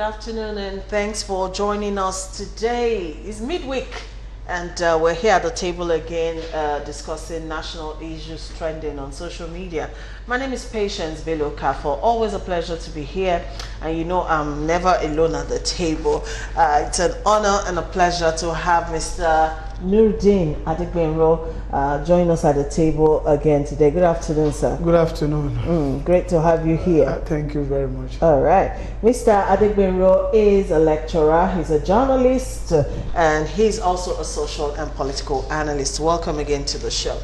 Good afternoon and thanks for joining us today. It's midweek and we're here at the table again discussing national issues trending on social media. My name is Patience Bello Kafo. Always a pleasure to be here, and you know I'm never alone at the table. It's an honor and a pleasure to have Mr. Nuruddin Adegbenro join us at the table again today. Good afternoon, sir. Good afternoon. Great to have you here. Thank you very much. All right. Mr. Adegbenro is a lecturer, he's a journalist, and he's also a social and political analyst. Welcome again to the show.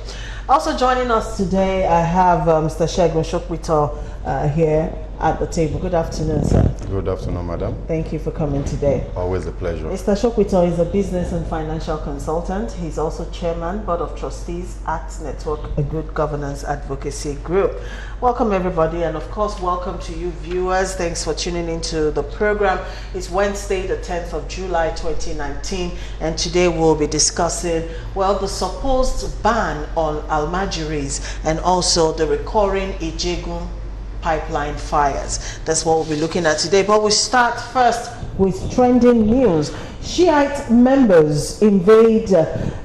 Also joining us today, I have Mr. Ijegun here at the table. Good afternoon, sir. Good afternoon, madam. Thank you for coming today. Always a pleasure. Mr. Shokwito is a business and financial consultant. He's also chairman, board of trustees at Network, a good governance advocacy group. Welcome, everybody, and of course, welcome to you viewers. Thanks for tuning into the program. It's Wednesday, the 10th of July, 2019, and today we'll be discussing, well, the supposed ban on Almajiris and also the recurring Ijegun pipeline fires. That's what we'll be looking at today. But we start first with trending news. Shiite members invade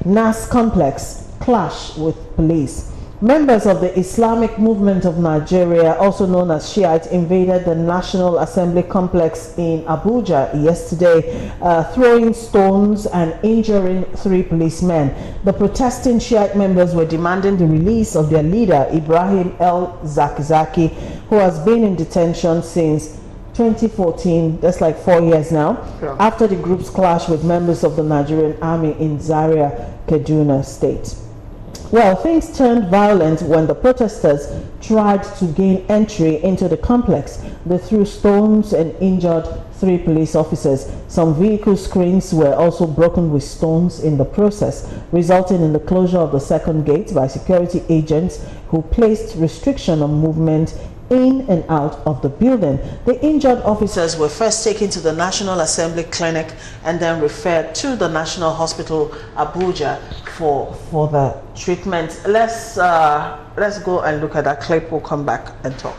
NAS complex, clash with police. Members of the Islamic Movement of Nigeria, also known as Shiite, invaded the National Assembly complex in Abuja yesterday, throwing stones and injuring 3 policemen. The protesting Shiite members were demanding the release of their leader, Ibrahim el-Zakzaki, who has been in detention since 2014, that's like 4 years now, after the group's clash with members of the Nigerian army in Zaria, Kaduna State. Well, things turned violent when the protesters tried to gain entry into the complex. They threw stones and injured 3 police officers. Some vehicle screens were also broken with stones in the process, resulting in the closure of the second gate by security agents who placed restriction on movement in and out of the building. The injured officers were first taken to the National Assembly Clinic and then referred to the National Hospital Abuja for the treatment. Let's go and look at that clip. We'll come back and talk.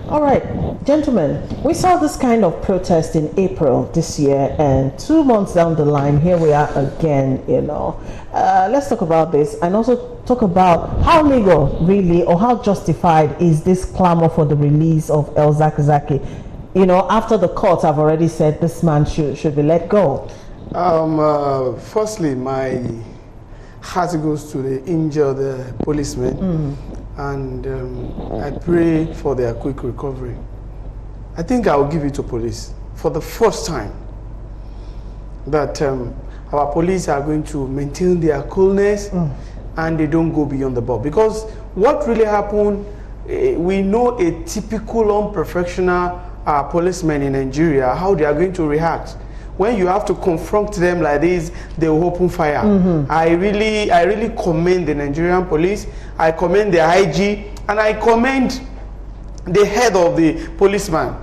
All right, gentlemen, we saw this kind of protest in April this year, and 2 months down the line, here we are again, you know. Let's talk about this and also talk about how legal, really, or how justified is this clamor for the release of el-Zakzaki, you know, after the courts have already said this man should be let go. Firstly, my heart goes to the injured policemen. And I pray for their quick recovery. I think I'll give it to police for the first time that our police are going to maintain their coolness and they don't go beyond the bar. Because what really happened, we know a typical unprofessional policeman in Nigeria, how they are going to react. When you have to confront them like this, they will open fire. I really commend the Nigerian police. I commend the IG, and I commend the head of the policeman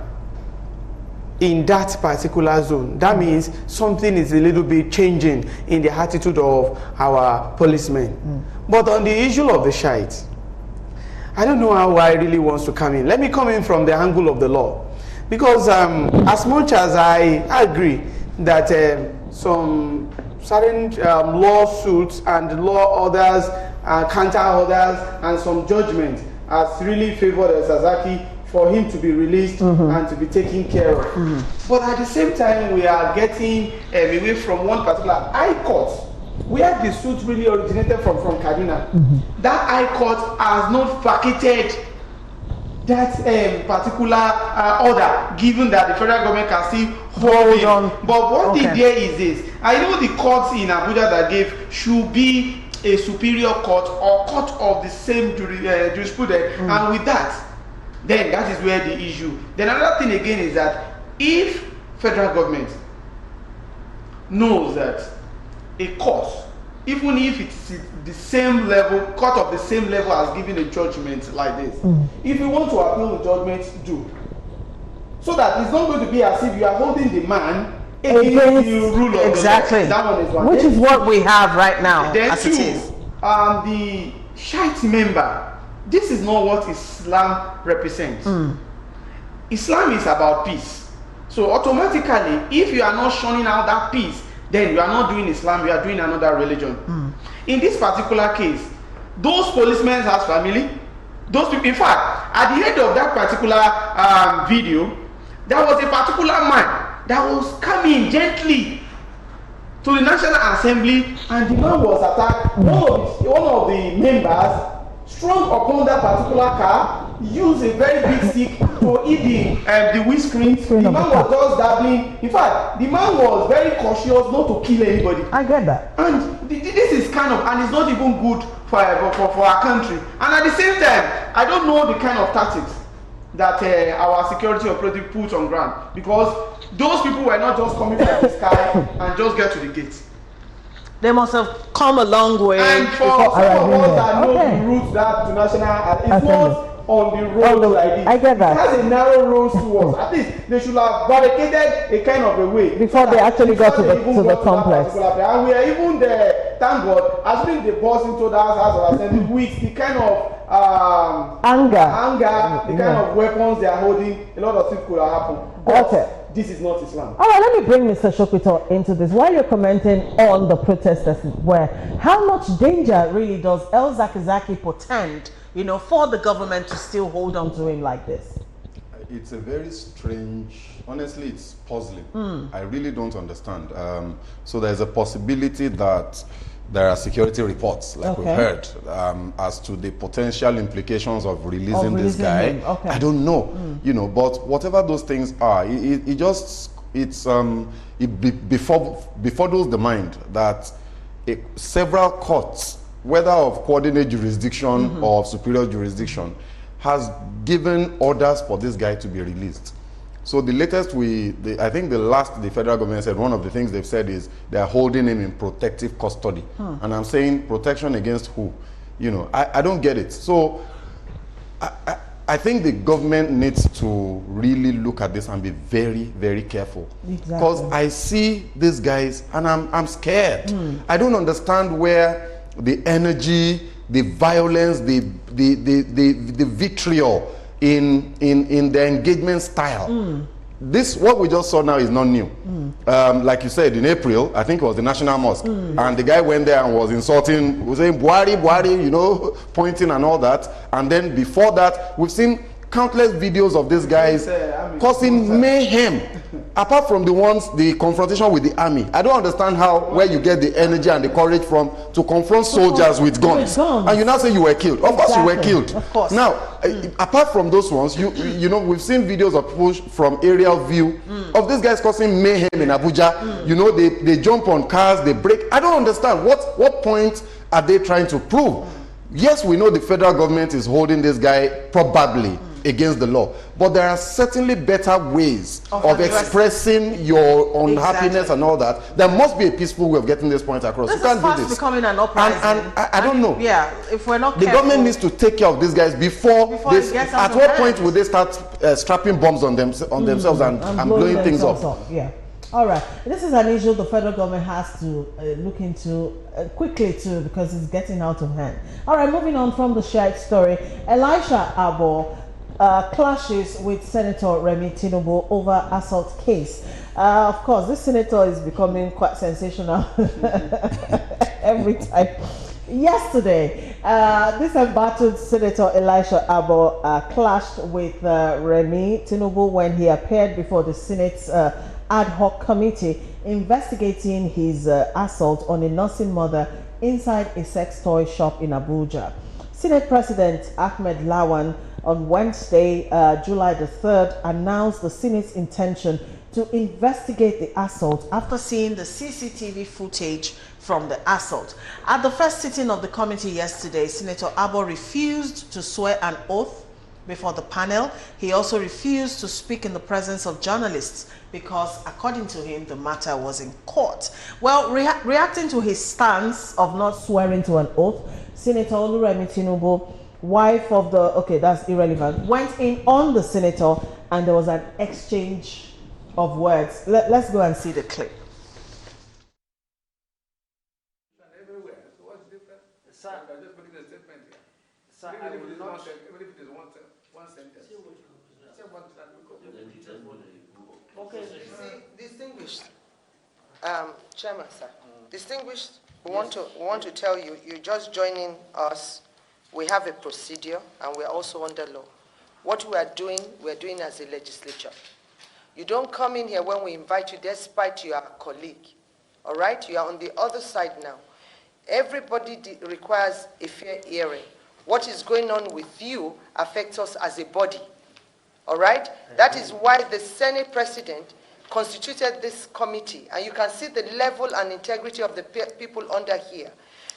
in that particular zone. That means something is a little bit changing in the attitude of our policemen. But on the issue of the Shiites, I don't know how I really wants to come in. Let me come in from the angle of the law. Because as much as I agree that some certain lawsuits and law orders, counter orders, and some judgment has really favored Sasaki for him to be released and to be taken care of. But at the same time, we are getting away from one particular high court, where the suit really originated from Kaduna. That high court has not vacated that particular order, given that the federal government can still hold on. But one thing there is this: I know the courts in Abuja that gave should be a superior court or court of the same jurisprudence, and with that, then that is where the issue. Then another thing again is that if federal government knows that a court, even if it's the same level, court of the same level as giving a judgment like this, if you want to appeal the judgment, do. So that it's not going to be as if you are holding the man against the rule of exactly. the law. That one is one. Which is what we have right now, then as it is. The Shiite member, this is not what Islam represents. Islam is about peace. So automatically, if you are not shunning out that peace, then you are not doing Islam, you are doing another religion. In this particular case, those policemen have family. Those people, in fact, at the end of that particular video, there was a particular man that was coming gently to the National Assembly, and the man was attacked. One of the members strong upon that particular car, used a very big stick to hit the windscreen. The man was just dabbling. In fact, the man was very cautious not to kill anybody. I get that. And this is kind of, and it's not even good for our country. And at the same time, I don't know the kind of tactics that our security operative put on ground, because those people were not just coming from the sky and just get to the gate. They must have come a long way. And for some of us that know the route that to national, it's not on the road like this. I get that. It has a narrow road towards. At least they should have barricaded a kind of a way before they actually got to the complex. And we are even there, thank God, assuming the boss into that house of assembly with the kind of anger, the kind of weapons they are holding, a lot of things could have happened. But this is not Islam. All right, let me bring Mr. Shokito into this. While you're commenting on the protesters, how much danger really does El Zakizaki portend, for the government to still hold on to him like this? It's a very strange, honestly, it's puzzling. I really don't understand. So there's a possibility that there are security reports, like we've heard, as to the potential implications of releasing this guy. I don't know, but whatever those things are, it befuddles the mind that several courts, whether of coordinate jurisdiction or of superior jurisdiction, has given orders for this guy to be released. So the latest I think the federal government said, one of the things they've said is they're holding him in protective custody. And I'm saying protection against who? I don't get it. So I think the government needs to really look at this and be very, very careful. Because I see these guys and I'm scared. I don't understand where the energy, the violence, the vitriol in the engagement style. This, what we just saw now, is not new. Like you said, in April, I think it was the National Mosque, and the guy went there and was insulting, was saying Buhari, Buhari, pointing and all that. And then before that, we've seen countless videos of these guys causing mayhem. Apart from the confrontation with the army, I don't understand where you get the energy and the courage from to confront soldiers with guns. And you now say you were killed. Of course you were killed. Of course. Now, apart from those ones, you know, we've seen videos of push from aerial view of these guys causing mayhem in Abuja. You know, they jump on cars, they break. I don't understand. What point are they trying to prove? Yes, we know the federal government is holding this guy probably against the law, but there are certainly better ways of expressing your unhappiness and all that. There must be a peaceful way of getting this point across. This is fast becoming an uprising. And I don't know. Yeah, if we're not the careful, government needs to take care of these guys before they, at what point will they start strapping bombs on themselves and blowing things up? Yeah. All right. This is an issue the federal government has to look into quickly too, because it's getting out of hand. All right, moving on from the shared story. Elisha Abo clashes with Senator Remi Tinubu over assault case. Of course, this senator is becoming quite sensational every time. Yesterday, this embattled Senator Elisha Abo clashed with Remi Tinubu when he appeared before the Senate's ad hoc committee investigating his assault on a nursing mother inside a sex toy shop in Abuja. Senate President Ahmed Lawan on Wednesday, July the 3rd, announced the Senate's intention to investigate the assault after seeing the CCTV footage from the assault. At the first sitting of the committee yesterday, Senator Abo refused to swear an oath before the panel. He also refused to speak in the presence of journalists because, according to him, the matter was in court. Well, reacting to his stance of not swearing to an oath, Senator Oluremi Tinubu, wife of the, okay, that's irrelevant, went in on the senator and there was an exchange of words. Let's go and see the clip. Everywhere. So what's different? Sir, I'm just making a statement here. sir, Even I if will it is not. even if it is one sentence. Say one sentence. Okay. See, distinguished Chairman, sir. Distinguished, we want to tell you, you're just joining us. We have a procedure, and we're also under law. What we're doing as a legislature. You don't come in here when we invite you, despite your colleague. All right? You are on the other side now. Everybody requires a fair hearing. What is going on with you affects us as a body. All right? That is why the Senate President constituted this committee, and you can see the level and integrity of the people under here.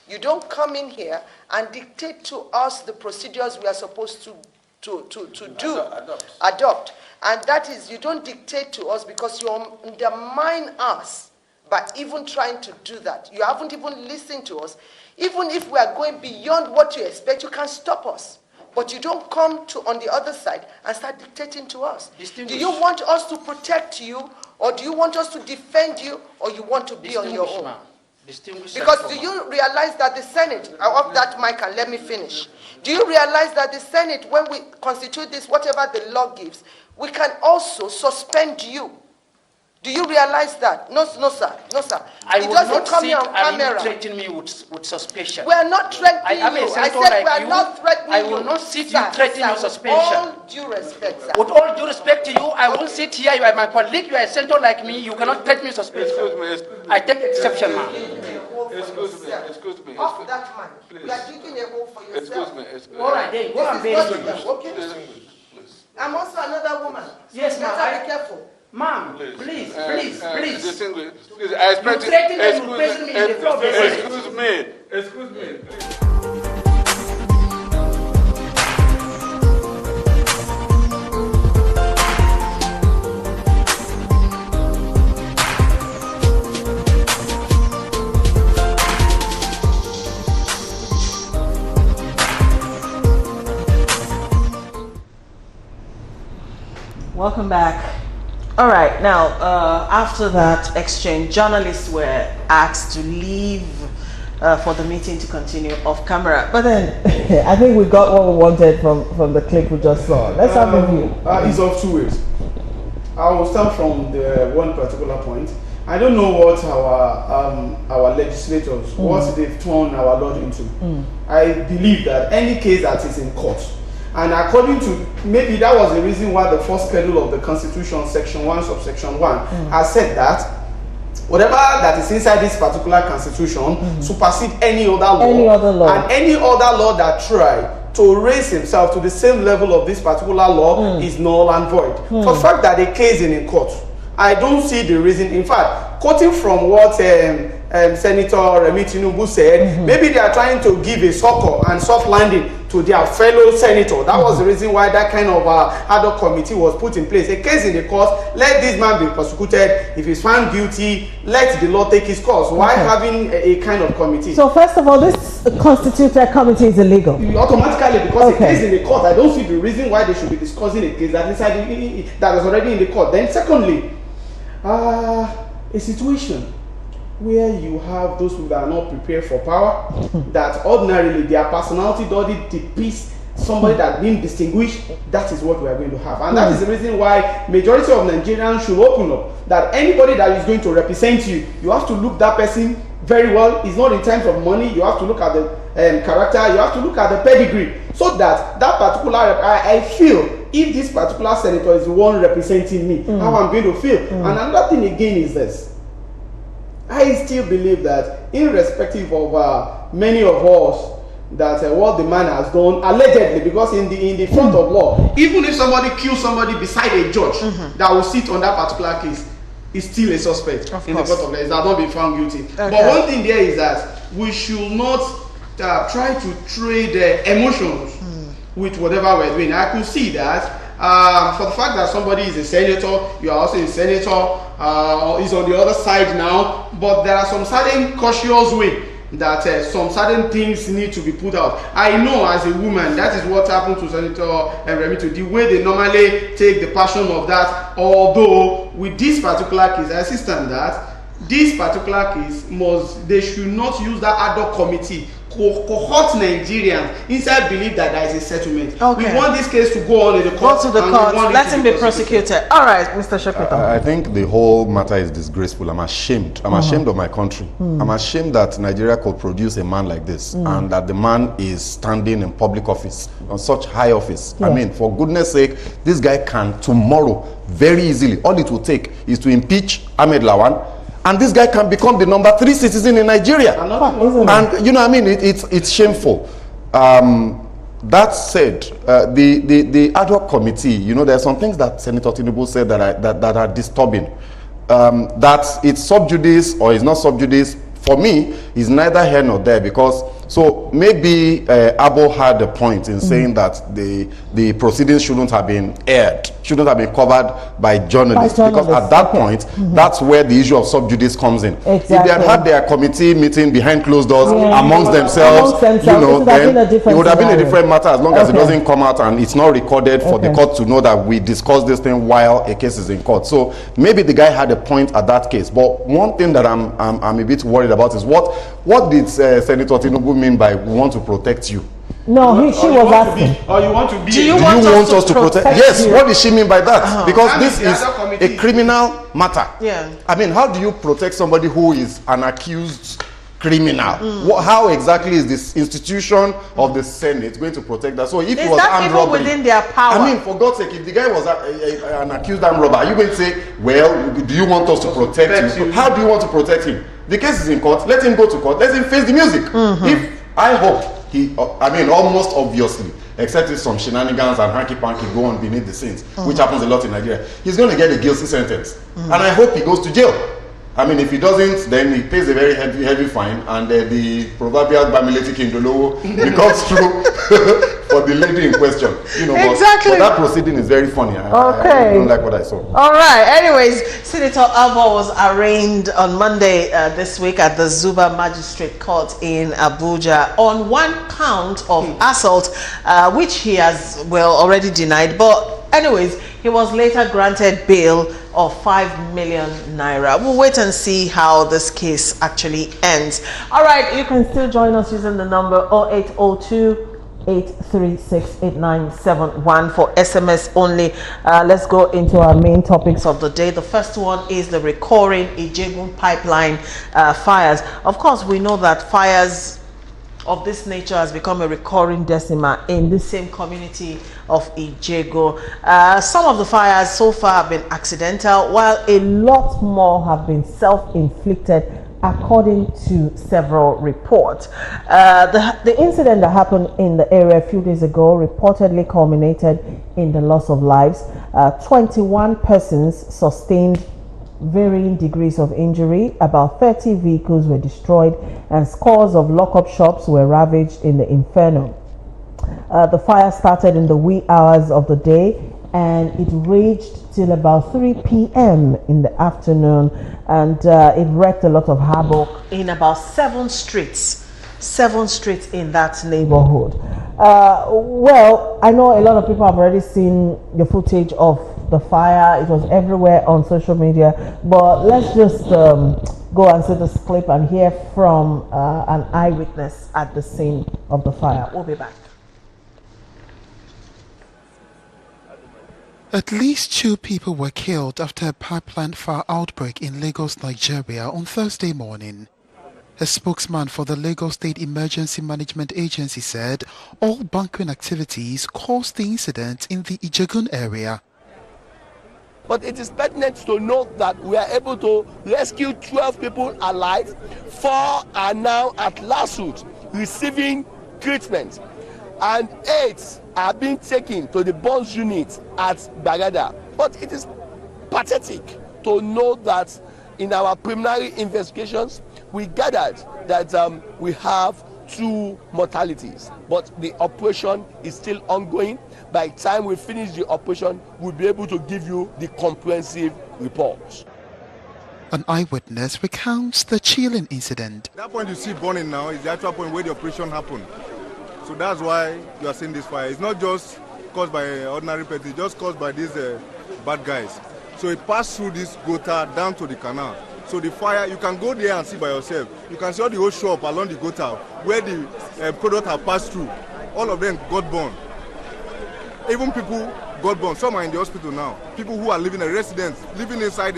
You don't come in here and dictate to us the procedures we are supposed to adopt. And that is, you don't dictate to us because you undermine us by even trying to do that. You haven't even listened to us. Even if we are going beyond what you expect, you can stop us. But you don't come to on the other side and start dictating to us. Do you want us to protect you, or do you want us to defend you, or you want to be on your own? Because do you realize that the Senate, off that mic and let me finish. Do you realize that the Senate, when we constitute this, whatever the law gives, we can also suspend you? Do you realize that? No, sir. I it will doesn't not come sit here on and camera. you threaten me with suspicion. We are not threatening I am a you. I senator said like we are you. not threatening I you. will not sit Sir, you threatening sir, with suspension. With all due respect, sir. With all due respect to you, I won't sit here. You are my colleague. You are a senator like me. You cannot threaten me with suspension. Excuse me. I take exception, ma'am. Excuse me. Off that man. Please. You are digging a hole for yourself. Excuse me. All right, then go and This is bury not me. okay? Please. I'm also another woman. Yes, You ma'am. better be careful. Ma'am, please. Distinguished. Please, I expect You threaten me, you prison me in the floor of the Senate. Excuse me. Welcome back. All right, now after that exchange, journalists were asked to leave for the meeting to continue off camera. But then I think we got what we wanted from the clip we just saw. Let's have a view. It's of two ways. I will start from the one particular point. I don't know what our legislators, what they've turned our law into. I believe that any case that is in court, and according to, maybe that was the reason why the first schedule of the Constitution, Section 1, Subsection 1, has said that whatever that is inside this particular Constitution supersede any other law. And any other law that try to raise himself to the same level of this particular law is null and void. For the fact that the case is in court, I don't see the reason. In fact, quoting from what Senator Remi Tinubu said, maybe they are trying to give a succor and soft landing to their fellow senator. That was the reason why that kind of ad hoc committee was put in place. A case in the court, let this man be prosecuted. If he's found guilty, let the law take his course. Why having a kind of committee? So first of all, this constituted committee is illegal. Automatically, because a case in the court, I don't see the reason why they should be discussing a case that is already in the court. Then secondly, a situation where you have those people that are not prepared for power, that ordinarily their personality doesn't depict somebody that being distinguished, that is what we are going to have. And that is the reason why majority of Nigerians should open up, that anybody that is going to represent you, you have to look that person very well. It's not in terms of money. You have to look at the character. You have to look at the pedigree, so that particular, I feel, if this particular senator is the one representing me, how I'm going to feel. And another thing again is this. I still believe that irrespective of many of us, that what the man has done allegedly, because in the front of law, even if somebody kills somebody beside a judge that will sit on that particular case, is still a suspect in the court of law. He has not been found guilty. Okay. But one thing there is that we should not try to trade emotions with whatever we're doing. I could see that for the fact that somebody is a senator, you are also a senator, is on the other side now, but there are some certain cautious way that some certain things need to be put out. I know as a woman, that is what happened to Senator Remito, the way they normally take the passion of that, although with this particular case, I insist on that, this particular case they should not use that ad hoc committee cohort Nigerians inside believe that there is a settlement. Okay. We want this case to go on in the court. Go to the court. Let him be prosecuted. All right, Mr. Shepito. I think the whole matter is disgraceful. I'm ashamed. I'm ashamed of my country. I'm ashamed that Nigeria could produce a man like this, and that the man is standing in public office, on such high office. Yeah. I mean, for goodness sake, this guy can tomorrow very easily. All it will take is to impeach Ahmed Lawan, and this guy can become the number 3 citizen in Nigeria. And you know, I mean, it's shameful. That said, the ad hoc committee, you know, there are some things that Senator Tinubu said that are disturbing. That it's sub judice or it's not sub judice, for me, is neither here nor there, because so maybe Abo had a point in saying that the proceedings shouldn't have been aired, shouldn't have been covered by journalists, because at that point, that's where the issue of sub judice comes in. Exactly. If they had their committee meeting behind closed doors amongst themselves, you know, then it would have been a different matter, as long as it doesn't come out and it's not recorded for the court to know that we discussed this thing while a case is in court. So maybe the guy had a point at that case. But one thing that I'm a bit worried about is what did Senator Tinubu mean by "we want to protect you"? No, she was asking. Or you want to be? Do you want us to protect? Yes. What did she mean by that? Because this is a criminal matter. Yeah. I mean, how do you protect somebody who is an accused criminal? How exactly is this institution of the Senate going to protect that? So if it was armed robbery, within their power? I mean, for God's sake, if the guy was an accused armed robber, are you going to say, well, do you want us to protect you? How do you want to protect him? The case is in court. Let him go to court. Let him face the music. If I hope I mean, almost obviously, except if some shenanigans and hanky-panky go on beneath the scenes, which happens a lot in Nigeria, he's going to get a guilty sentence. And I hope he goes to jail. I mean, if he doesn't, then he pays a very heavy fine, and the proverbial Bamileti Kindolo becomes true for the lady in question. You know, exactly. But that proceeding is very funny. I don't like what I saw. All right. Anyways, Senator Alba was arraigned on Monday this week at the Zuba Magistrate Court in Abuja on one count of assault, which he has already denied. But anyways, he was later granted bail of 5 million naira. We'll wait and see how this case actually ends. All right, you can still join us using the number 0802 836 8971 for SMS only. Let's go into our main topics of the day. The first one is the recurring Ijegun pipeline fires. Of course, we know that fires of this nature has become a recurring decima in the same community of Ijegun. Some of the fires so far have been accidental, while a lot more have been self-inflicted, according to several reports. The incident that happened in the area a few days ago reportedly culminated in the loss of lives. 21 persons sustained varying degrees of injury. About 30 vehicles were destroyed and scores of lock-up shops were ravaged in the inferno. The fire started in the wee hours of the day and it raged till about 3 p.m. in the afternoon, and it wreaked a lot of havoc in about 7 streets in that neighborhood. Well, I know a lot of people have already seen the footage of of the fire. It was everywhere on social media. But let's just go and see this clip and hear from an eyewitness at the scene of the fire. We'll be back. At least 2 people were killed after a pipeline fire outbreak in Lagos, Nigeria on Thursday morning. A spokesman for the Lagos State Emergency Management Agency said all bunkering activities caused the incident in the Ijegun area. But it is pertinent to note that we are able to rescue 12 people alive. 4 are now at Lasut receiving treatment, and 8 are being taken to the burns unit at Bagada. But it is pathetic to note that in our preliminary investigations, we gathered that we have 2 mortalities, but the operation is still ongoing. By the time we finish the operation, we'll be able to give you the comprehensive report. An eyewitness recounts the chilling incident. That point you see burning now is the actual point where the operation happened. So that's why you are seeing this fire. It's not just caused by ordinary people, it's just caused by these bad guys. So it passed through this gutter down to the canal. So the fire, you can go there and see by yourself. You can see all the whole shop along the gutter where the product have passed through. All of them got burned. Even people got burned. Some are in the hospital now. People who are living as residents, living inside.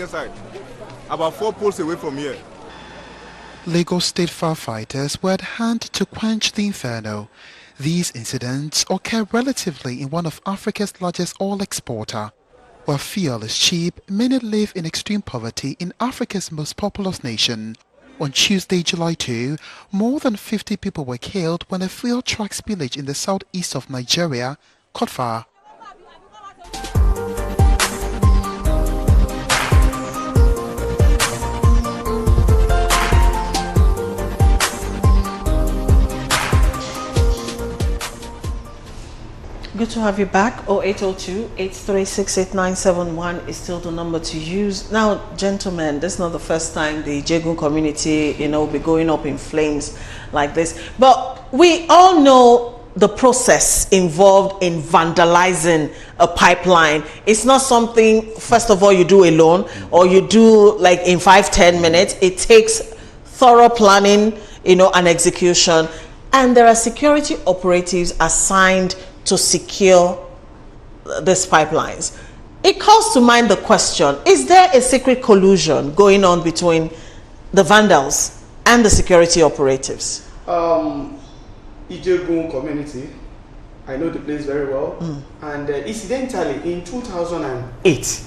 About 4 poles away from here. Lagos State firefighters were at hand to quench the inferno. These incidents occur relatively in one of Africa's largest oil exporter. Where fuel is cheap, many live in extreme poverty in Africa's most populous nation. On Tuesday, July 2, more than 50 people were killed when a fuel truck spillage in the southeast of Nigeria caught fire. Good to have you back. 0802-836-8971 is still the number to use. Now, gentlemen, this is not the first time the Ijegun community, will be going up in flames like this. But we all know the process involved in vandalizing a pipeline. It's not something, first of all, you do alone or you do like in 5-10 minutes. It takes thorough planning, and execution. And there are security operatives assigned to secure these pipelines. It calls to mind the question, is there a secret collusion going on between the vandals and the security operatives? Ijegun community, I know the place very well. And incidentally, in 2008,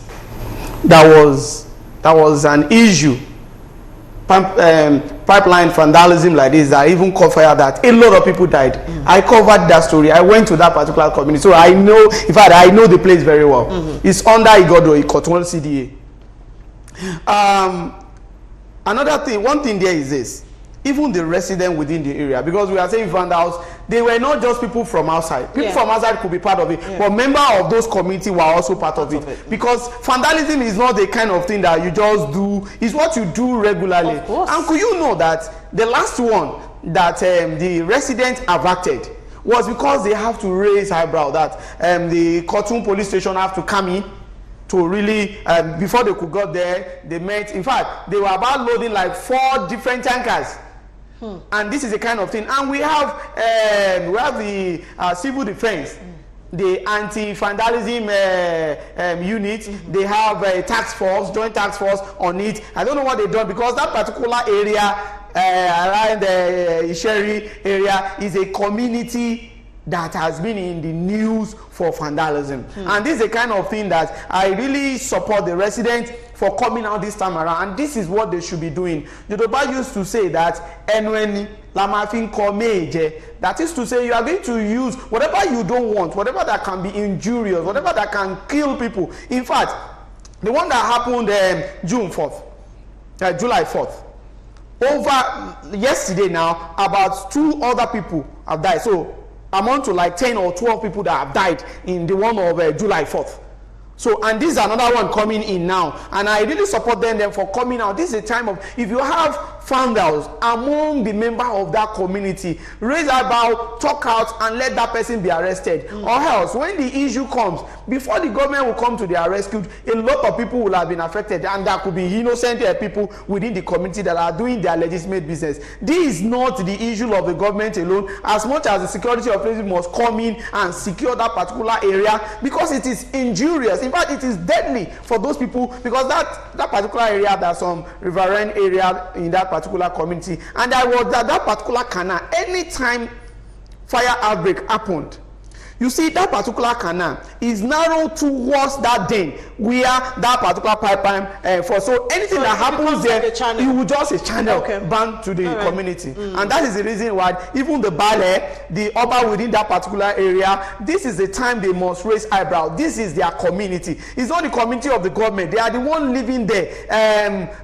there was an issue, pipeline vandalism like this, that even caught fire, that a lot of people died. I covered that story. I went to that particular community, so I know, in fact, I know the place very well. It's under Igodo, Ikotun CDA. Another thing, one thing there is this. Even the resident within the area, because we are saying vandals, they were not just people from outside. People from outside could be part of it, but members of those communities were also part of it. Because vandalism is not the kind of thing that you just do, it's what you do regularly. And could you know that the last one that the residents averted was because they have to raise eyebrow, that the Kotun police station have to come in to really, before they could go there, they met, in fact, they were about loading like 4 different tankers. And this is the kind of thing. And we have the civil defense, the anti-vandalism unit. They have a task force, joint task force on it. I don't know what they've done, because that particular area around the Isheri area is a community that has been in the news for vandalism. And this is the kind of thing that I really support the residents for coming out this time around, and this is what they should be doing. The Yoruba used to say that that is to say, you are going to use whatever you don't want, whatever that can be injurious, whatever that can kill people. In fact, the one that happened July 4th, over yesterday now, about 2 other people have died. So amount to like 10 or 12 people that have died in the one of July 4th. So, and this is another one coming in now, and I really support them for coming out. This is a time of, if you have found out among the member of that community, raise eyebrow, talk out, and let that person be arrested. Or else, when the issue comes, before the government will come to their rescue, a lot of people will have been affected, and there could be innocent people within the community that are doing their legitimate business. This is not the issue of the government alone, as much as the security authorities must come in and secure that particular area, because it is injurious. In fact, it is deadly for those people, because that particular area, there's some riverine area in that particular community, and there was that particular canal. Anytime fire outbreak happened, you see that particular canal is narrowed towards that den where that particular pipeline for. So anything that happens there, like it will just a channel back to the community. And that is the reason why even the Bale, the Oba within that particular area, this is the time they must raise eyebrow. This is their community. It's not the community of the government. They are the one living there.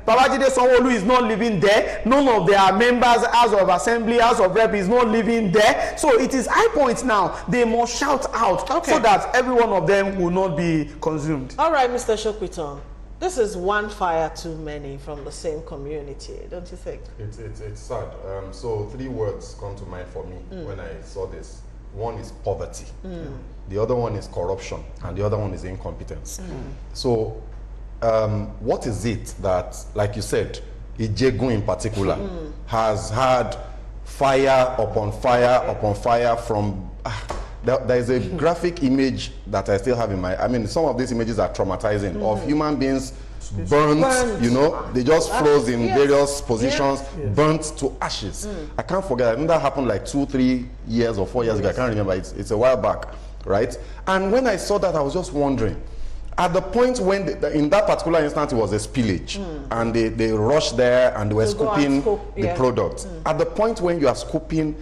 Babajide Sanwo-Olu is not living there. None of their members, House of Assembly, House of Rep is not living there. So it is high point now. They must shout out so that every one of them will not be consumed. All right, Mr. Shokwiton, this is one fire too many from the same community, don't you think? It's sad. So 3 words come to mind for me when I saw this. One is poverty, the other one is corruption, and the other one is incompetence. So what is it that, like you said, Ijegun in particular has had fire upon fire upon fire from... There is a graphic image that I still have in my... I mean, some of these images are traumatizing, of human beings burnt, you know, they just froze in various positions, burnt to ashes. I can't forget, I think that happened like 2-3 years or 4 years ago, I can't remember, it's a while back, right? And when I saw that, I was just wondering, at the point when, in that particular instance, it was a spillage, and they rushed there and they were scooping the product. At the point when you are scooping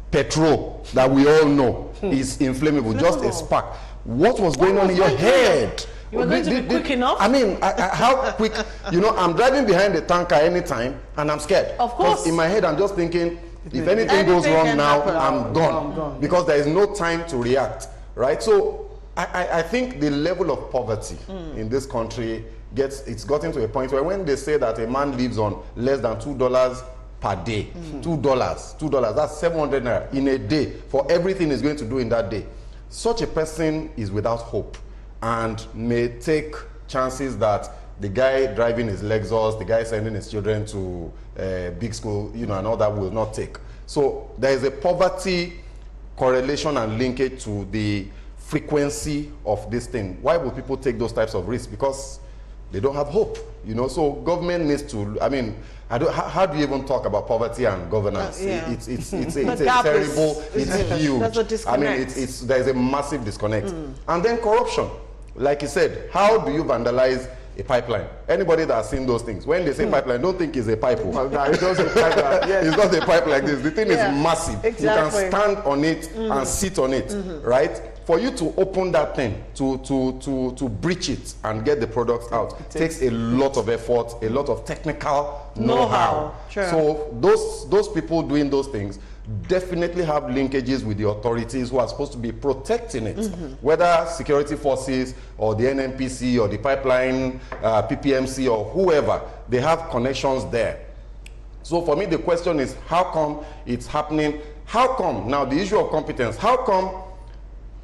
petrol that we all know is inflammable, just a spark, what was going on in your head? You were going to be quick enough? I mean, how quick? You know, I'm driving behind the tanker anytime, and I'm scared. Of course. In my head, I'm just thinking, if anything goes wrong now, I'm gone. Because there is no time to react, right? So I think the level of poverty in this country it's gotten to a point where when they say that a man lives on less than $2 per day, $2, that's 700 naira in a day for everything he's going to do in that day. Such a person is without hope and may take chances that the guy driving his Lexus, the guy sending his children to big school, you know, and all that will not take. So there is a poverty correlation and linkage to the frequency of this thing. Why would people take those types of risks? Because they don't have hope, you know. So government needs to, I mean, how do you even talk about poverty and governance? It's a terrible, it's huge. There's a disconnect. I mean, there's a massive disconnect. And then corruption. Like you said, how do you vandalize a pipeline? Anybody that has seen those things, when they say pipeline, don't think it's a pipe. It's not a pipeline. It's not a pipe like this. The thing is massive. Exactly. You can stand on it and sit on it, right? For you to open that thing, to breach it and get the product out, it takes a lot of effort, a lot of technical know-how. Sure. So those people doing those things definitely have linkages with the authorities who are supposed to be protecting it, whether security forces or the NNPC or the pipeline, PPMC or whoever, they have connections there. So for me, the question is, how come it's happening? How come, now the issue of competence, how come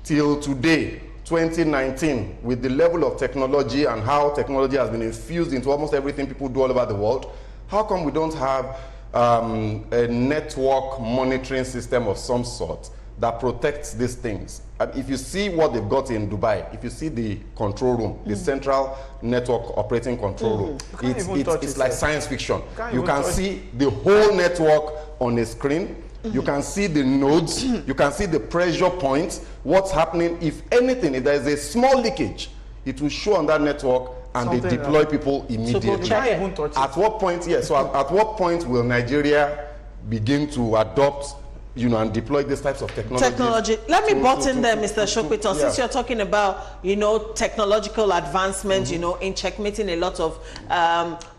till today, 2019, with the level of technology and how technology has been infused into almost everything people do all over the world, how come we don't have a network monitoring system of some sort that protects these things? And if you see what they've got in Dubai, if you see the control room, the central network operating control room, it's like science fiction. You can see the whole network on a screen. You can see the nodes, you can see the pressure points, what's happening. If anything, if there is a small leakage, it will show on that network and they deploy people immediately. At what point, so at what point will Nigeria begin to adopt, you know, and deploy these types of technology? Let me butt in there, Mr. Shokwiton, since you're talking about, you know, technological advancement, you know, in checkmating a lot of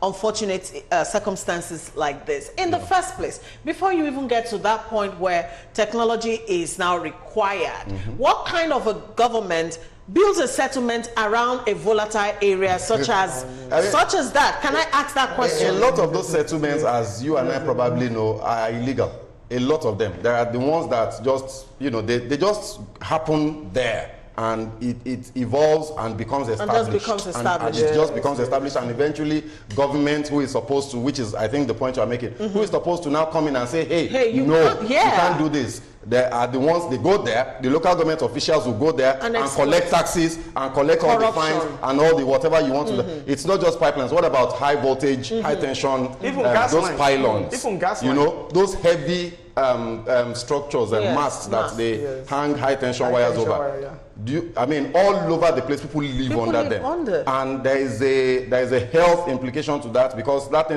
unfortunate circumstances like this. In the first place, before you even get to that point where technology is now required, what kind of a government builds a settlement around a volatile area such as that? Can I ask that question? A lot of those settlements, as you and I probably know, are illegal. A lot of them. There are the ones that just, you know, they just happen there. And it evolves and becomes established. And it just becomes established, and eventually government, who is supposed to, which is I think the point you are making, who is supposed to now come in and say, hey you can't do this. There are the ones, they go there, the local government officials will go there and collect taxes and collect all the fines and all the whatever you want to do. It's not just pipelines. What about high voltage, high tension, even gas those lines. pylons? Even gas you lines. know, those heavy structures and masts that they hang high tension wires over. I mean, all over the place, people live under them. And there is a health implication to that, because that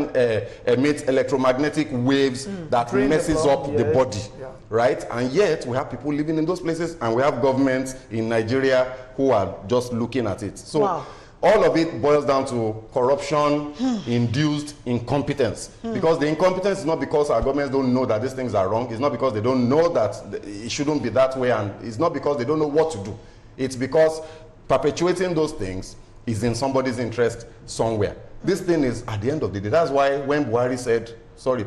emits electromagnetic waves that messes up the body, right? And yet, we have people living in those places, and we have governments in Nigeria who are just looking at it. So. All of it boils down to corruption-induced incompetence. Because the incompetence is not because our governments don't know that these things are wrong. It's not because they don't know that it shouldn't be that way. And it's not because they don't know what to do. It's because perpetuating those things is in somebody's interest somewhere. This thing is, at the end of the day, that's why when Buhari said,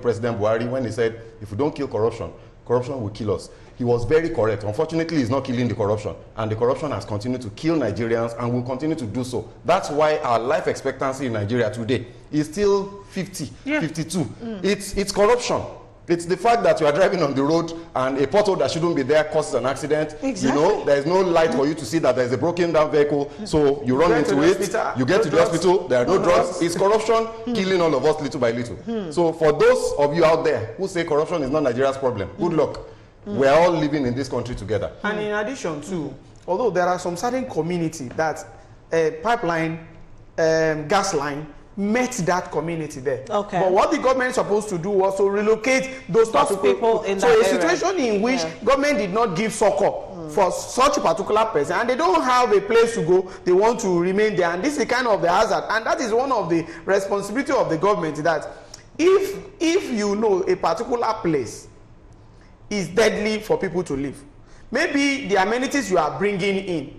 President Buhari, when he said, if we don't kill corruption, corruption will kill us. He was very correct. Unfortunately, he's not killing the corruption. And the corruption has continued to kill Nigerians and will continue to do so. That's why our life expectancy in Nigeria today is still 50, 52. It's corruption. It's the fact that you are driving on the road and a pothole that shouldn't be there causes an accident. Exactly. You know, there is no light for you to see that there is a broken down vehicle. So you run into it, you get to the hospital, there are no drugs. It's corruption killing all of us little by little. So for those of you out there who say corruption is not Nigeria's problem, good luck. We're all living in this country together. And in addition to, although there are some certain community that pipeline, gas line met that community there. Okay. But what the government is supposed to do was to relocate those people in that area. So a situation in which government did not give succor for such a particular person, and they don't have a place to go, they want to remain there. And this is kind of the hazard. And that is one of the responsibility of the government, that if you know a particular place is deadly for people to live, maybe the amenities you are bringing in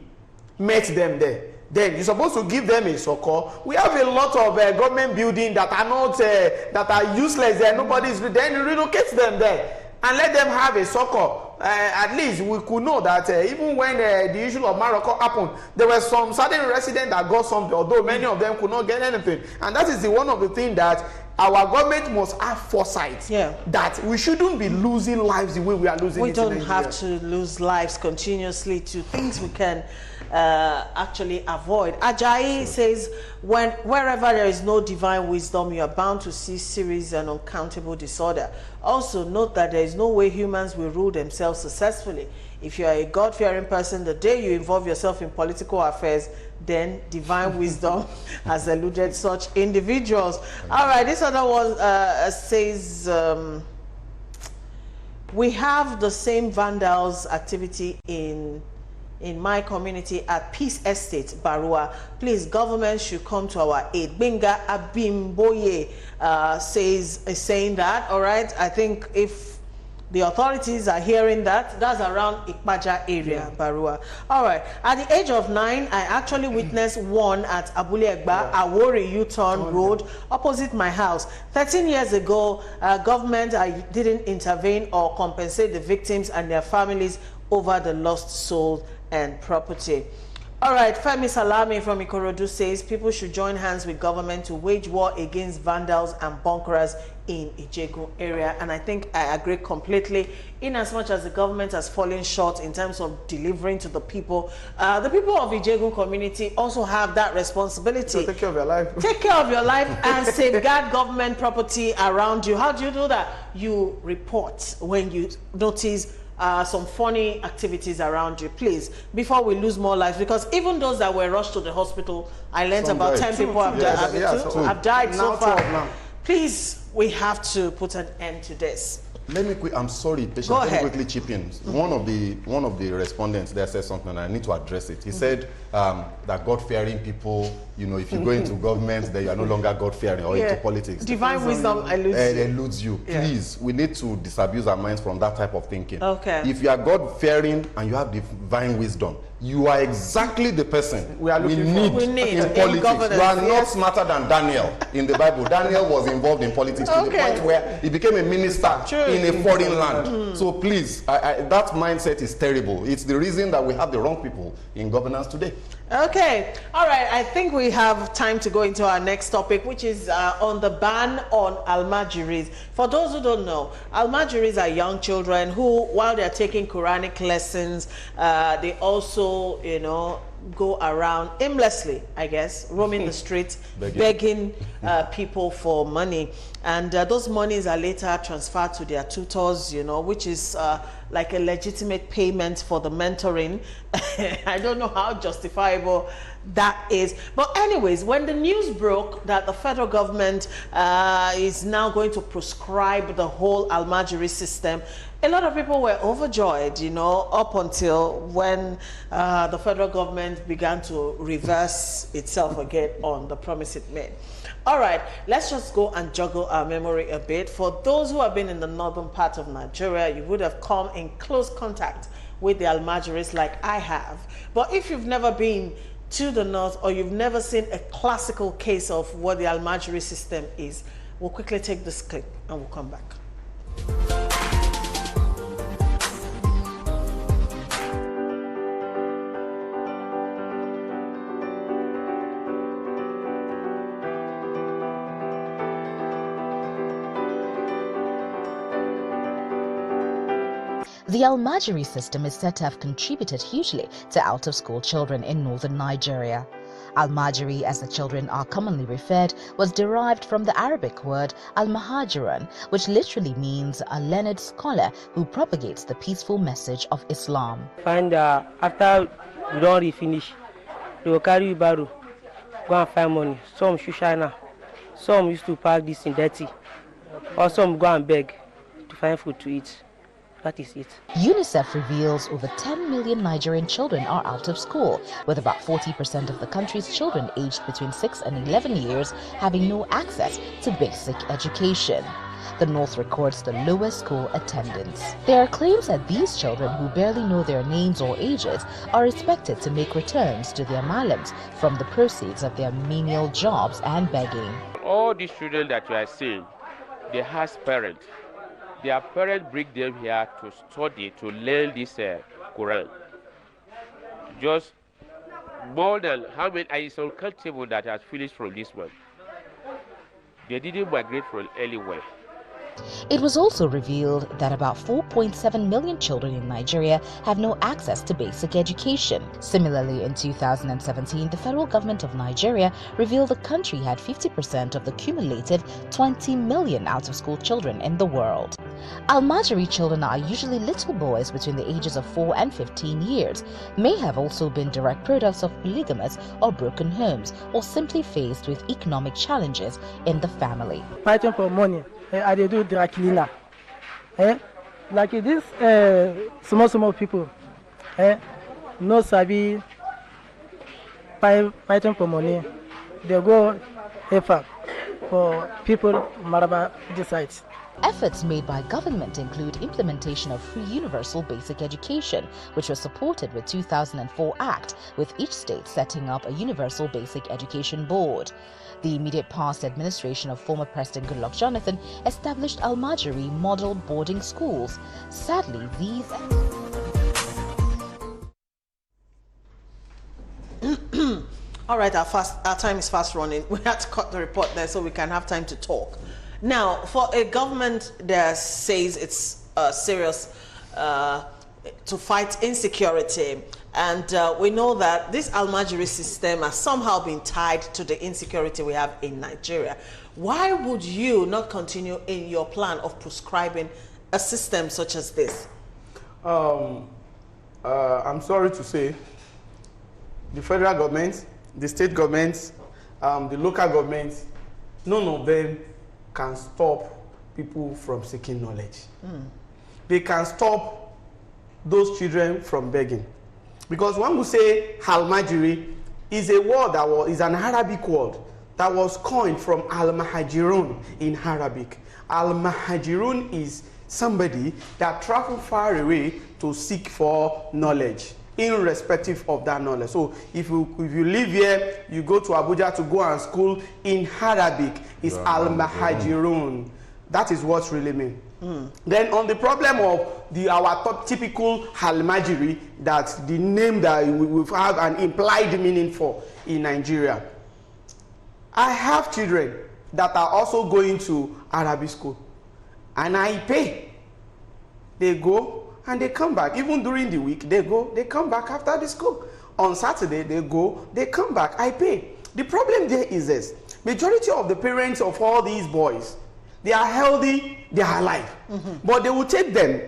met them there, then you're supposed to give them a succor. We have a lot of government buildings that are not that are useless there. Nobody's, then relocate them there and let them have a succor. At least we could know that even when the issue of Morocco happened, there were some certain residents that got something, although many of them could not get anything. And that is one of the things that our government must have foresight, that we shouldn't be losing lives the way we are losing. We don't have to lose lives continuously to things we can actually avoid. Ajayi says, wherever there is no divine wisdom, you are bound to see serious and uncountable disorder. Also note that there is no way humans will rule themselves successfully. If you are a God-fearing person, the day you involve yourself in political affairs, then divine wisdom has eluded such individuals. All right, this other one says, we have the same vandals activity in my community at Peace Estate, Barua. Please, government should come to our aid. Benga Abimboye is saying that. All right, I think if the authorities are hearing that, that's around Ikpaja area, Barua. All right, at the age of 9, I actually witnessed one at Abule Egba, Awori U-turn road, opposite my house. 13 years ago, government didn't intervene or compensate the victims and their families over the lost soul and property. All right, Femi Salami from Ikorodu says people should join hands with government to wage war against vandals and bunkerers in Ijegun area. And I think I agree completely, in as much as the government has fallen short in terms of delivering to the people of Ijegun community also have that responsibility. So take care of your life. Take care of your life and safeguard government property around you. How do you do that? You report when you notice some funny activities around you, please, before we lose more lives. Because even those that were rushed to the hospital, I learned about 10 people have died so far. Please, we have to put an end to this. Let me I'm sorry, Patience. Go Let me ahead. quickly chip in. One of the respondents there said something, and I need to address it. He said that God-fearing people, you know, if you go into government, then you are no longer God-fearing or into politics. Divine wisdom eludes you. Please, we need to disabuse our minds from that type of thinking. Okay. If you are God-fearing and you have divine wisdom, you are exactly the person we need in politics. You are not smarter than Daniel in the Bible. Daniel was involved in politics to the point where he became a minister in a foreign land. So please, that mindset is terrible. It's the reason that we have the wrong people in governance today. Okay, all right, I think we have time to go into our next topic, which is on the ban on Almajiris. For those who don't know, Almajiris are young children who, while they're taking Quranic lessons, they also, you know, go around aimlessly, I guess, roaming the streets, begging people for money. And those monies are later transferred to their tutors, you know, which is like a legitimate payment for the mentoring. I don't know how justifiable that is. But anyways, when the news broke that the federal government is now going to prescribe the whole Almajiri system, a lot of people were overjoyed, you know, up until when the federal government began to reverse itself again on the promise it made. All right, let's just go and juggle our memory a bit. For those who have been in the northern part of Nigeria, you would have come in close contact with the Almajiris like I have. But if you've never been to the north or you've never seen a classical case of what the Almajiri system is, we'll quickly take this clip and we'll come back. The Almajiri system is said to have contributed hugely to out-of-school children in northern Nigeria. Almajiri, as the children are commonly referred, was derived from the Arabic word al-Muhajirun, which literally means a learned scholar who propagates the peaceful message of Islam. After we don't finish, they will carry barrow, go and find money. Some Shushana, some used to pack this in dirty, or some go and beg to find food to eat. That is it. UNICEF reveals over 10 million Nigerian children are out of school, with about 40% of the country's children aged between 6 and 11 years having no access to basic education. The North records the lowest school attendance. There are claims that these children, who barely know their names or ages, are expected to make returns to their malams from the proceeds of their menial jobs and begging. All these children that you are seeing, they have parents. Their parents bring them here to study, to learn this Quran. Just more than how many, it's uncountable that has finished from this one. They didn't migrate from anywhere. It was also revealed that about 4.7 million children in Nigeria have no access to basic education. Similarly, in 2017, the federal government of Nigeria revealed the country had 50% of the cumulative 20 million out-of-school children in the world. Almajiri children are usually little boys between the ages of 4 and 15 years, may have also been direct products of polygamous or broken homes, or simply faced with economic challenges in the family. Fighting for money. I do dry cleaner. Like this small people, no sabi fighting for money. They go effort for people Maraba decides. Efforts made by government include implementation of free universal basic education, which was supported with 2004 Act, with each state setting up a universal basic education board. The immediate past administration of former President Goodluck Jonathan established Almajiri model boarding schools. Sadly, these... All right, our time is fast running. We had to cut the report there so we can have time to talk. Now, for a government that says it's serious to fight insecurity, and we know that this Almajiri system has somehow been tied to the insecurity we have in Nigeria, why would you not continue in your plan of prescribing a system such as this? I'm sorry to say, the federal government, the state governments, the local governments, none of them can stop people from seeking knowledge. They can stop those children from begging. Because when we say Almajiri, is a word that is an Arabic word that was coined from Almajirun in Arabic. Almajirun is somebody that travel far away to seek for knowledge, irrespective of that knowledge. So if you live here, you go to Abuja to go and school in Arabic, is Almajirun. That is what really means. Then on the problem of our typical Almajiri, that's the name that we have an implied meaning for in Nigeria. I have children that are also going to Arabic school, and I pay. They go and they come back. Even during the week, they go, they come back after the school. On Saturday, they go, they come back. I pay. The problem there is this: majority of the parents of all these boys, they are healthy, they are alive, but they will take them.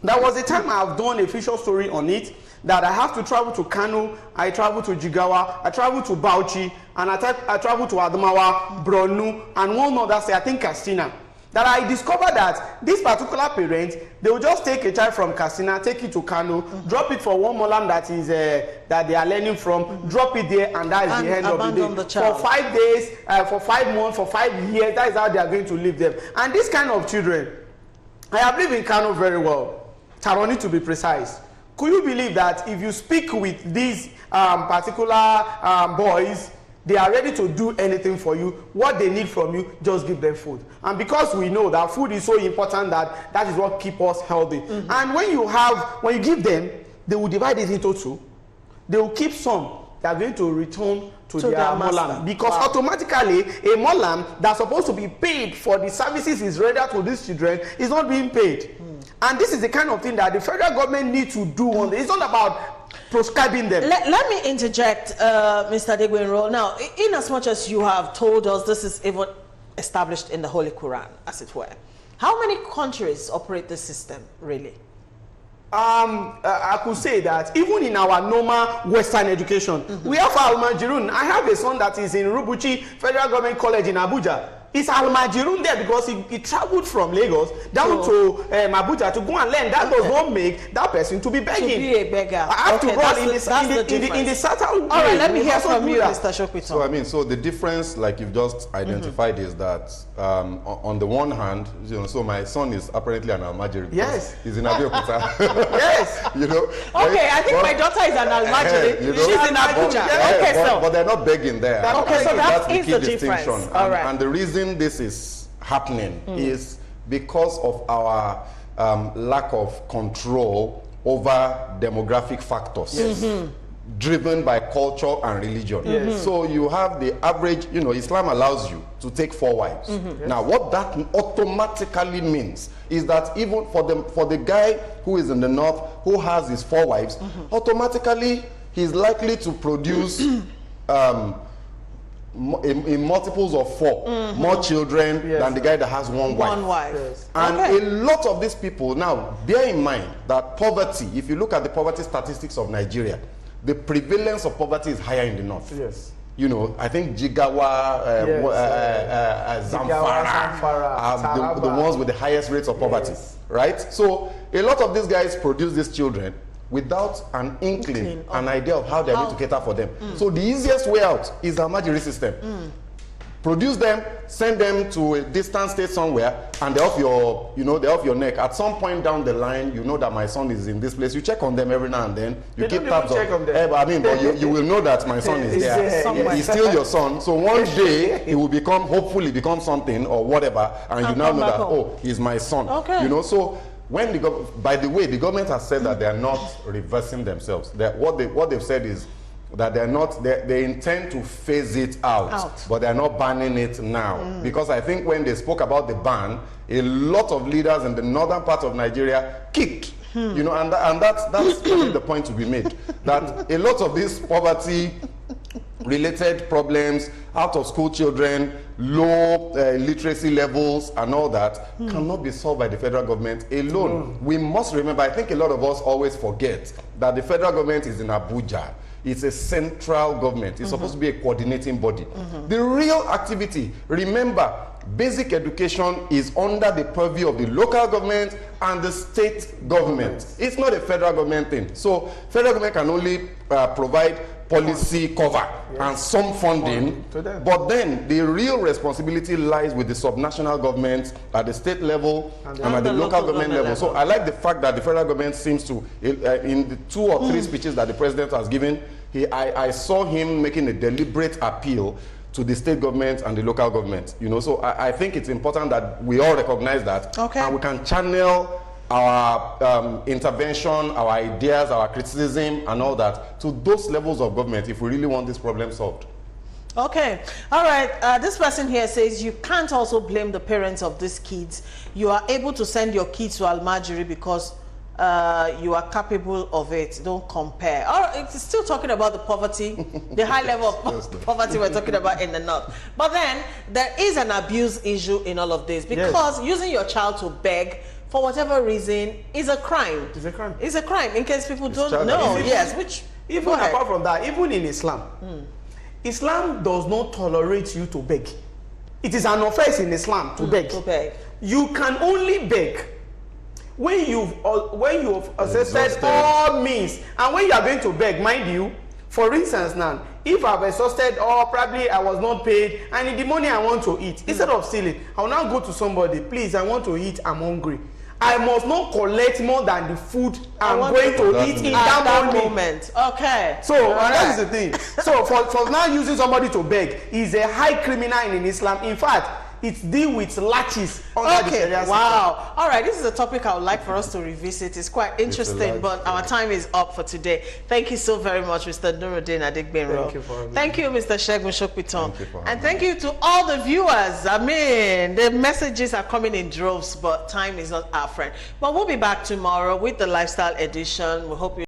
There was a time I have done a feature story on it, that I have to travel to Kano, I travel to Jigawa, I travel to Bauchi, and I travel to Adamawa, Bronu, and one other say, I think Katsina. That I discovered that this particular parent, they will just take a child from Katsina, take it to Kano, drop it for one molam that is that they are learning from, drop it there, and that is the end of the day. For 5 days, for 5 months, for 5 years, that is how they are going to leave them. And this kind of children, I have lived in Kano very well, Taroni to be precise. Could you believe that if you speak with these particular boys, they are ready to do anything for you. What they need from you, just give them food. And because we know that food is so important, that is what keeps us healthy. And when you give them, they will divide it into two. They will keep some. They are going to return to their molam. Because automatically, a molam that's supposed to be paid for the services is rendered to these children is not being paid. And this is the kind of thing that the federal government needs to do. It's not about proscribing them. Let me interject, Mr. Degwenro. Now, in as much as you have told us this is even established in the Holy Quran, as it were, how many countries operate this system, really? I could say that even in our normal Western education, we have Almajirun. I have a son that is in Rubuchi Federal Government College in Abuja. It's Almajirun there because he traveled from Lagos down to Abuja to go and learn. That does not make that person to be begging. To be a beggar. I have to run in the certain way. All right, let me hear from you, Mr. Shokwiton. So I mean, so the difference, like you've just identified, is that on the one hand, so my son is apparently an Almajiri. Yes. He's in Abeokuta. Yes. Okay, I think my daughter is an Almajiri. She's in Abuja. Okay, so. But they're not begging there. Okay, so that's the key distinction. All right. And the reason this is happening is because of our lack of control over demographic factors driven by culture and religion. So you have the average, Islam allows you to take 4 wives. Now what that automatically means is that even for the guy who is in the north who has his 4 wives, automatically he's likely to produce in multiples of 4 more children than the guy that has one wife. Yes. And a lot of these people, now bear in mind that poverty, if you look at the poverty statistics of Nigeria, the prevalence of poverty is higher in the north. Yes. I think Jigawa, Zamfara are the ones with the highest rates of poverty, right? So a lot of these guys produce these children without an inkling, an idea of how they're going to cater for them. So the easiest way out is the Almajiri system. Produce them, send them to a distant state somewhere, and they're off your neck. At some point down the line, you know that my son is in this place. You check on them every now and then. You keep tabs on them. But you will know that my son is there. He's still your son. So one day he will hopefully become something or whatever, and you now know that, oh, he's my son. Okay. So when by the way, the government has said that they are not reversing themselves. What they've said is that they intend to phase it out, but they're not banning it now. Because I think when they spoke about the ban, a lot of leaders in the northern part of Nigeria kicked. And that's the point to be made. That a lot of these poverty related problems, out of school children, low literacy levels and all that cannot be solved by the federal government alone. We must remember, I think a lot of us always forget that the federal government is in Abuja. it's a central government. It's supposed to be a coordinating body. The real activity, remember, basic education is under the purview of the local government and the state government. It's not a federal government thing. So federal government can only provide policy cover and some funding, but then the real responsibility lies with the subnational government at the state level and at the local government level. So I like the fact that the federal government seems to, in the 2 or 3 speeches that the president has given, I saw him making a deliberate appeal to the state government and the local government. You know, so I think it's important that we all recognize that, and we can channel our intervention, our ideas, our criticism, and all that to those levels of government if we really want this problem solved. Okay, all right. This person here says you can't also blame the parents of these kids. You are able to send your kids to Almajiri because you are capable of it. Don't compare. Or it's still talking about the poverty, the high level of poverty we're talking about in the north. But then there is an abuse issue in all of this, because using your child to beg for whatever reason is a crime. It's a crime. It's a crime, in case people don't know. Yes, which even apart from that, even in Islam, Islam does not tolerate you to beg. It is an offense in Islam to beg. You can only beg when you've exhausted all means, and when you are going to beg, mind you, for instance now, if I've exhausted or probably I was not paid and in the morning I want to eat, instead of stealing, I will now go to somebody, please, I want to eat, I'm hungry. I must not collect more than the food I'm going to eat in that moment. Okay. So that is the thing. So for now using somebody to beg is a high criminal in Islam. In fact, it's deal with latches under the Sharia system. Wow. All right, this is a topic I would like for us to revisit. It's quite interesting, but our time is up for today. Thank you so very much, Mr. Nuruddin Adigbenro. Thank you for having me. Thank you, Mr. Ijegun Shokpiton. And thank you to all the viewers. I mean, the messages are coming in droves, but time is not our friend. But we'll be back tomorrow with the Lifestyle Edition. We hope you